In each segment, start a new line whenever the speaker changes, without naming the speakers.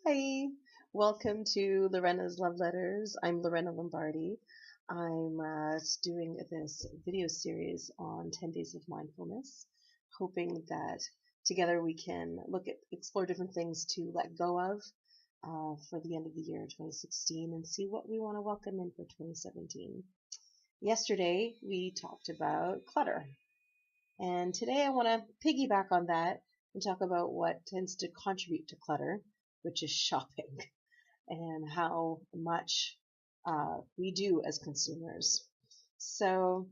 Hi, welcome to Lorena's Love Letters. I'm Lorena Lombardi. I'm doing this video series on 10 days of mindfulness, hoping that together we can explore different things to let go of for the end of the year 2016 and see what we want to welcome in for 2017. Yesterday we talked about clutter, and today I want to piggyback on that and talk about what tends to contribute to clutter, which is shopping, and how much we do as consumers. So,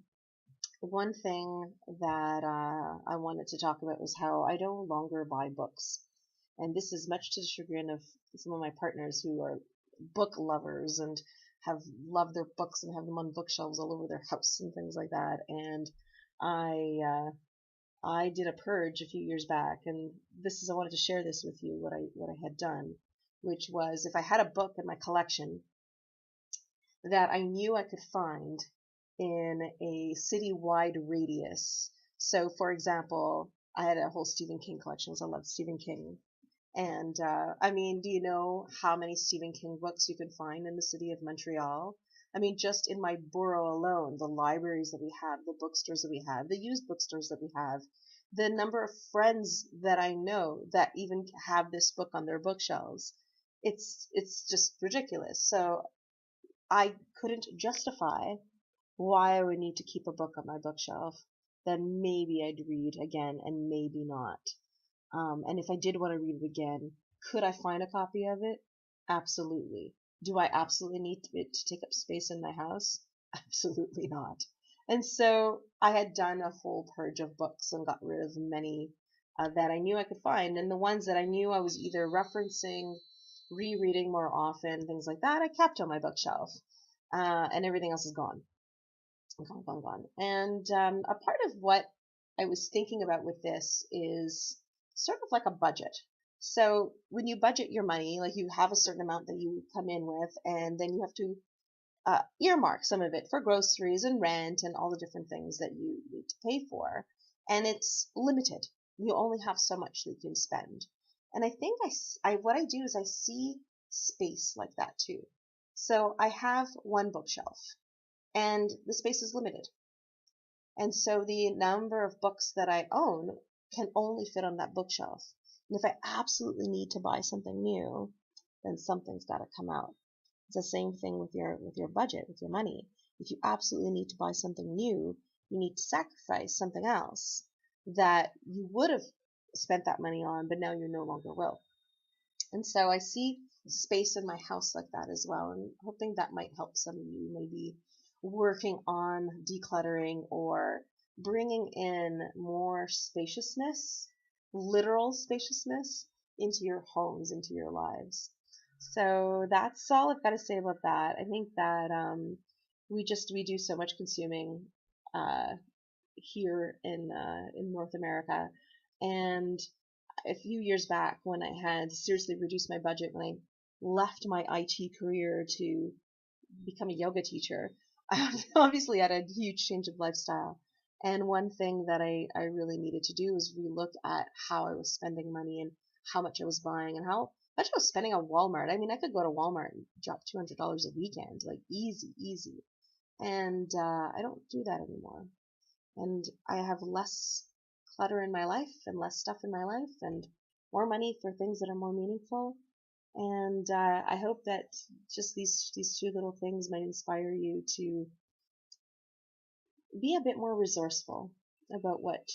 one thing that I wanted to talk about was how I no longer buy books. And this is much to the chagrin of some of my partners who are book lovers and have loved their books and have them on bookshelves all over their house and things like that. And I I did a purge a few years back, and I wanted to share this with you, what I had done, which was if I had a book in my collection that I knew I could find in a city-wide radius. So, for example, I had a whole Stephen King collection because I love Stephen King. And I mean, do you know how many Stephen King books you can find in the city of Montreal? I mean, just in my borough alone, the libraries that we have, the bookstores that we have, the used bookstores that we have, the number of friends that I know that even have this book on their bookshelves, it's just ridiculous. So I couldn't justify why I would need to keep a book on my bookshelf. Then maybe I'd read again and maybe not. And if I did want to read it again, could I find a copy of it? Absolutely. Do I absolutely need it to take up space in my house? Absolutely not. And so I had done a whole purge of books and got rid of many that I knew I could find. And the ones that I knew I was either referencing, rereading more often, things like that, I kept on my bookshelf. And everything else is gone. Gone, gone, gone. And a part of what I was thinking about with this is sort of like a budget. So when you budget your money, like you have a certain amount that you come in with, and then you have to earmark some of it for groceries and rent and all the different things that you need to pay for. And it's limited. You only have so much that you can spend. And I think what I do is I see space like that too. So I have one bookshelf and the space is limited. And so the number of books that I own can only fit on that bookshelf. And if I absolutely need to buy something new, then something's got to come out. It's the same thing with your budget, with your money. If you absolutely need to buy something new, you need to sacrifice something else that you would have spent that money on, but now you no longer will. And so I see space in my house like that as well, and hoping that might help some of you maybe working on decluttering or bringing in more spaciousness, literal spaciousness, into your homes, into your lives. So that's all I've got to say about that. I think that we do so much consuming uh, here in North America, and a few years back when I had seriously reduced my budget when I left my IT career to become a yoga teacher, I obviously had a huge change of lifestyle. And one thing that I really needed to do was relook at how I was spending money and how much I was buying and how much I was spending on Walmart. I mean, I could go to Walmart and drop $200 a weekend, like easy, easy. And I don't do that anymore. And I have less clutter in my life and less stuff in my life and more money for things that are more meaningful. And I hope that just these two little things might inspire you to be a bit more resourceful about what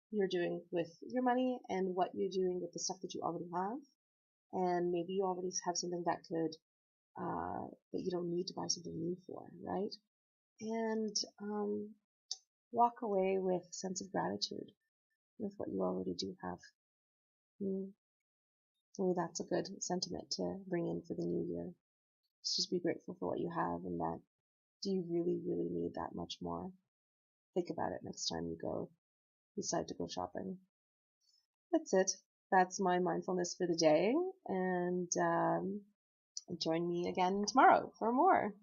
you're doing with your money and what you're doing with the stuff that you already have. And maybe you already have something that could that you don't need to buy something new for, right? And walk away with a sense of gratitude with what you already do have. Mm. Maybe that's a good sentiment to bring in for the new year. Just be grateful for what you have, and that do you really, really need that much more? Think about it next time you decide to go shopping. That's it. That's my mindfulness for the day, and join me again tomorrow for more.